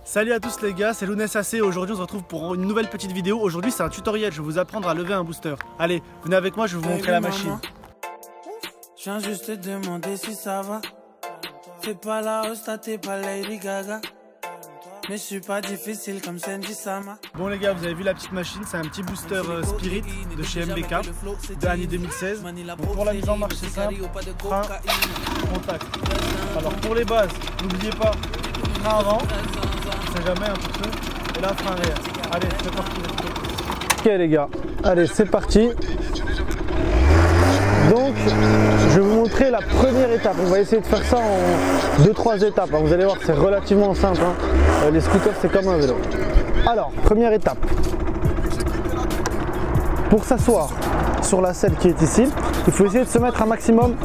Salut à tous les gars, c'est Lounès AC. Aujourd'hui on se retrouve pour une nouvelle petite vidéo. Aujourd'hui c'est un tutoriel, je vais vous apprendre à lever un booster. Allez, venez avec moi, je vais vous montrer la machine. Je viens juste te demander si ça va. Fais pas la hausse, t'es pas Lady Gaga. Mais je suis pas difficile comme Sandy Sama. Bon les gars, vous avez vu la petite machine, c'est un petit booster Spirit de chez MBK de l'année 2016. Donc pour la mise en marche c'est simple, frein, contact. Alors pour les bases, n'oubliez pas, frein avant, on sait jamais un petit peu, et là frein arrière. Allez, c'est parti. Ok les gars, allez c'est parti. Donc je vais vous montrer la première étape. On va essayer de faire ça en 2-3 étapes. Vous allez voir, c'est relativement simple. Les scooters c'est comme un vélo. Alors, première étape. Pour s'asseoir sur la selle qui est ici, il faut essayer de se mettre un maximum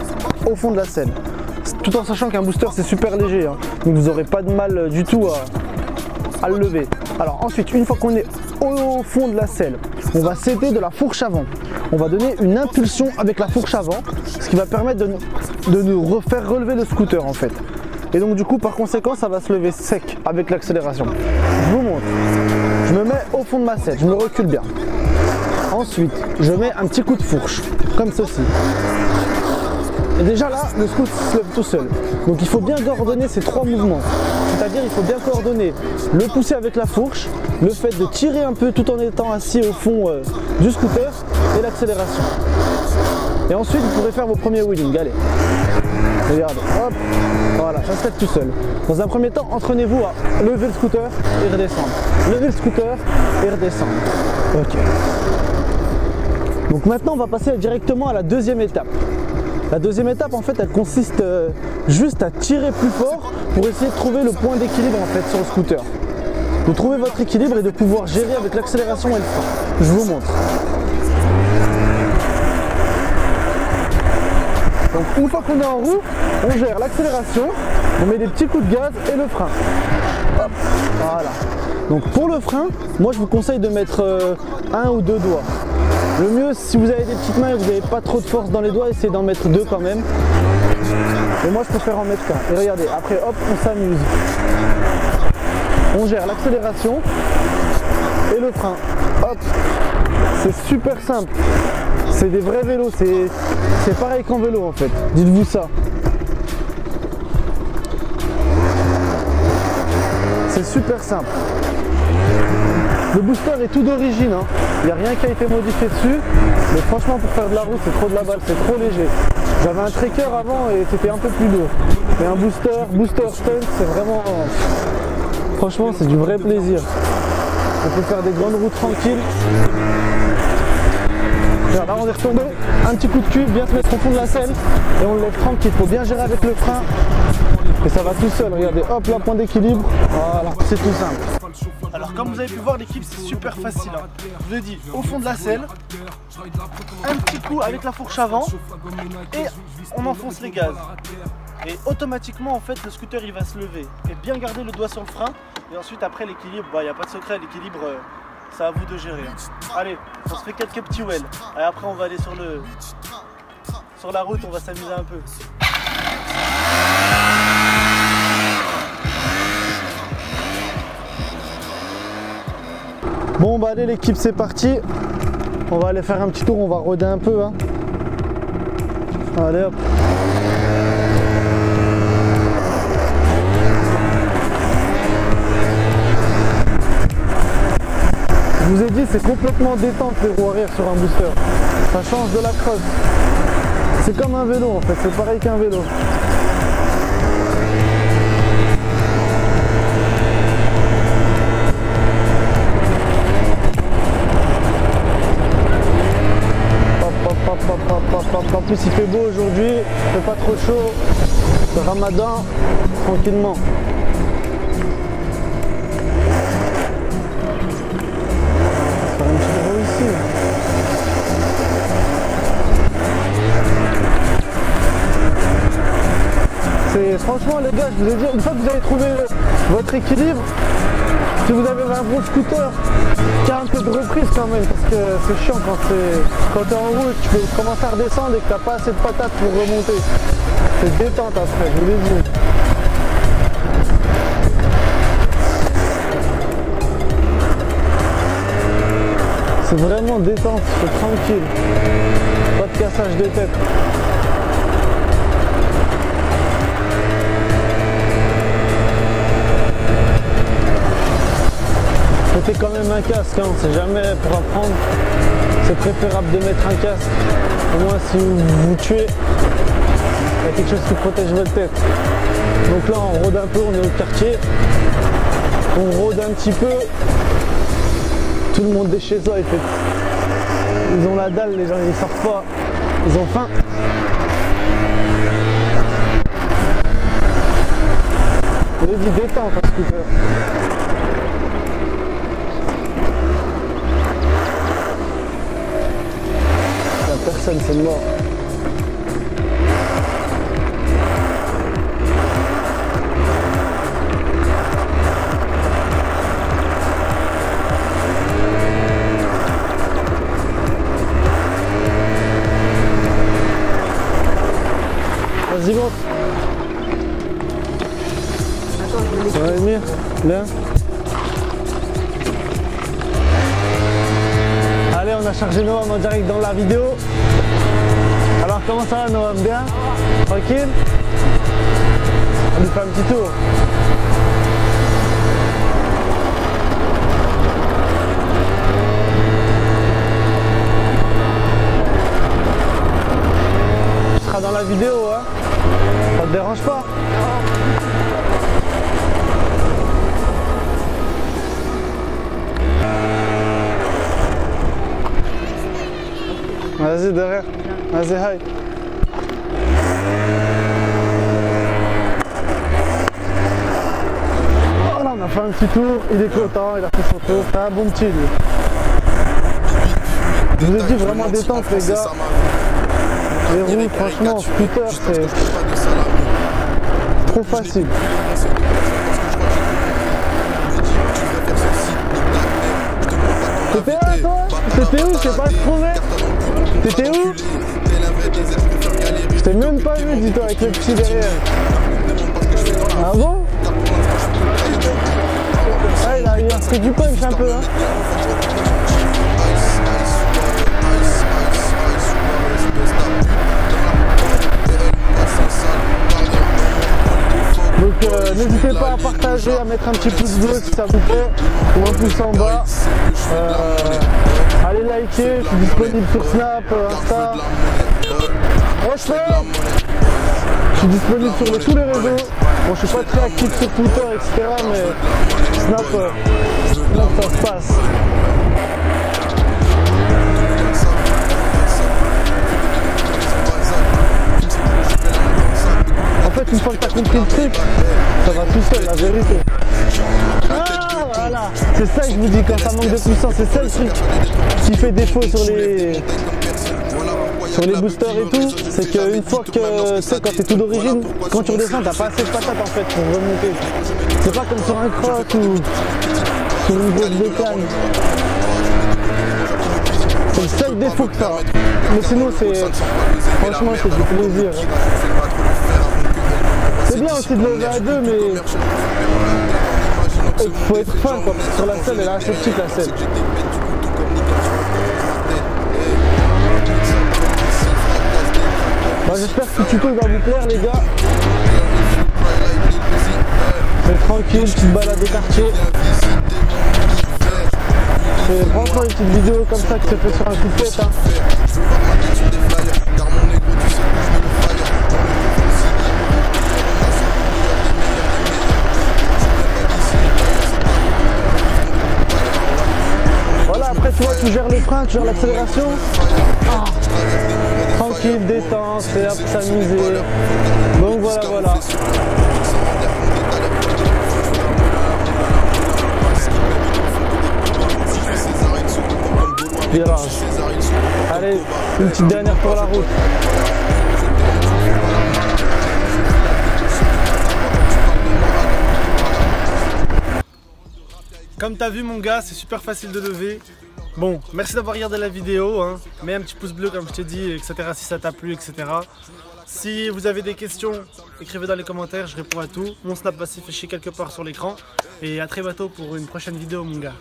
au fond de la selle. Tout en sachant qu'un booster c'est super léger. Donc vous n'aurez pas de mal du tout à le lever. Alors ensuite, une fois qu'on est au fond de la selle, on va s'aider de la fourche avant. On va donner une impulsion avec la fourche avant, ce qui va permettre de nous faire relever le scooter en fait. Et donc du coup par conséquent ça va se lever sec avec l'accélération. Je vous montre. Je me mets au fond de ma selle, je me recule bien. Ensuite je mets un petit coup de fourche, comme ceci. Et déjà là, le scooter se lève tout seul. Donc il faut bien coordonner ces trois mouvements. C'est-à-dire il faut bien coordonner le pousser avec la fourche, le fait de tirer un peu tout en étant assis au fond du scooter et l'accélération. Et ensuite vous pourrez faire vos premiers wheelings. Allez, regardez, hop, voilà, ça se lève tout seul. Dans un premier temps, entraînez-vous à lever le scooter et redescendre. Lever le scooter et redescendre. Ok. Donc maintenant on va passer directement à la deuxième étape. La deuxième étape en fait elle consiste juste à tirer plus fort pour essayer de trouver le point d'équilibre en fait sur le scooter. De trouver votre équilibre et de pouvoir gérer avec l'accélération et le frein. Je vous montre. Donc une fois qu'on est en roue, on gère l'accélération, on met des petits coups de gaz et le frein. Hop, voilà. Donc pour le frein, moi je vous conseille de mettre un ou deux doigts. Le mieux, si vous avez des petites mains et que vous n'avez pas trop de force dans les doigts, essayez d'en mettre deux quand même. Et moi je préfère en mettre qu'un. Et regardez, après hop, on s'amuse. On gère l'accélération et le frein. Hop, c'est super simple. C'est des vrais vélos, c'est pareil qu'en vélo en fait. Dites-vous ça. C'est super simple. Le booster est tout d'origine, il n'y a rien qui a été modifié dessus, mais franchement pour faire de la route c'est trop de la balle, c'est trop léger. J'avais un tracker avant et c'était un peu plus lourd. Mais un booster stunt c'est vraiment, franchement c'est du vrai plaisir. On peut faire des grandes routes tranquilles. Là on est retombé, un petit coup de cul, bien se mettre au fond de la selle et on le lève tranquille, il faut bien gérer avec le frein et ça va tout seul, regardez, hop là, point d'équilibre, voilà, c'est tout simple. Alors comme vous avez pu voir l'équipe c'est super facile, je vous ai dit au fond de la selle, un petit coup avec la fourche avant et on enfonce les gaz. Et automatiquement en fait le scooter il va se lever et bien garder le doigt sur le frein et ensuite après l'équilibre, il n'y a pas de secret, l'équilibre c'est à vous de gérer. Allez, on se fait quelques petits wells. Et après on va aller sur la route, on va s'amuser un peu. Bon bah allez l'équipe c'est parti. On va aller faire un petit tour, on va rôder un peu. Allez hop. Je vous ai dit c'est complètement détente les roues arrière sur un booster. Ça change de la crosse. C'est comme un vélo en fait, c'est pareil qu'un vélo. En plus il fait beau aujourd'hui, il fait pas trop chaud. Le ramadan, tranquillement. Franchement les gars, je vous ai dit, une fois que vous avez trouvé votre équilibre, si vous avez un bon scooter qui a un peu de reprise quand même, parce que c'est chiant quand t'es en route, tu peux commencer à redescendre et que t'as pas assez de patates pour remonter. C'est détente après, je vous l'ai dit. C'est vraiment détente, c'est tranquille. Pas de cassage de tête. Mettez quand même un casque, hein. On sait jamais pour apprendre. C'est préférable de mettre un casque. Au moins si vous vous tuez, il y a quelque chose qui protège votre tête. Donc là on rôde un peu, on est au quartier. On rôde un petit peu. Tout le monde est chez soi, ils ont la dalle, les gens ils sortent pas. Ils ont faim. Je dis détente un scooter. Personne, c'est mort. Vas-y, monte. Ça va, Emir? Bien. Allez, on a chargé Noam en direct dans la vidéo. Alors comment ça va Noam? Bien? Tranquille? On lui fait un petit tour. Tu seras dans la vidéo, hein? Ça te dérange pas? Vas-y derrière, vas-y hi. Voilà, on a fait un petit tour, il est content, il a fait son tour, c'est un bon petit lui. Je vous ai dit vraiment détente les gars. Les roues franchement en scooter c'est trop facile. T'étais là toi? T'étais où? Je sais pas trouvé. T'étais où? Je t'ai même pas vu, dis-toi, avec le petit derrière. Ah bon? Ah, il a pris du punch un peu, hein. Donc n'hésitez pas à partager, à mettre un petit pouce bleu si ça vous plaît, ou un pouce en bas. Allez liker, je suis disponible sur Snap, Insta. Je suis disponible sur tous les réseaux. Bon, je suis pas très actif sur Twitter, etc. Mais Snap, ça se passe. En fait, une fois que tu as compris le truc, ça va tout seul, la vérité. Ah, voilà. C'est ça que je vous dis, quand ça manque de puissance, c'est ça le truc qui fait défaut sur les boosters et tout. C'est qu'une fois que, tu sais, quand t'es tout d'origine, quand tu redescends, t'as pas assez de patates en fait pour remonter. C'est pas comme sur un croc ou sur une grosse bécane. C'est le seul défaut que ça a. Mais sinon, franchement, c'est du plaisir. C'est bien aussi de lever à deux, mais il faut être fin quoi, parce que sur la selle, elle est assez petite la selle. Bah, j'espère que ce tuto va vous plaire les gars. C'est tranquille, petite balade au quartier. C'est franchement une petite vidéo comme ça qui se fait sur un coup de tête. Hein. Après tu vois, tu gères le frein, tu gères l'accélération. Ah. Tranquille, détente, c'est à s'amuser. Donc voilà. Virage. Allez, une petite dernière pour la route. Comme tu as vu mon gars, c'est super facile de lever. Bon, merci d'avoir regardé la vidéo, hein. Mets un petit pouce bleu comme je t'ai dit, etc. si ça t'a plu, etc. Si vous avez des questions, écrivez dans les commentaires, je réponds à tout. Mon Snap va s'afficher quelque part sur l'écran. Et à très bientôt pour une prochaine vidéo mon gars.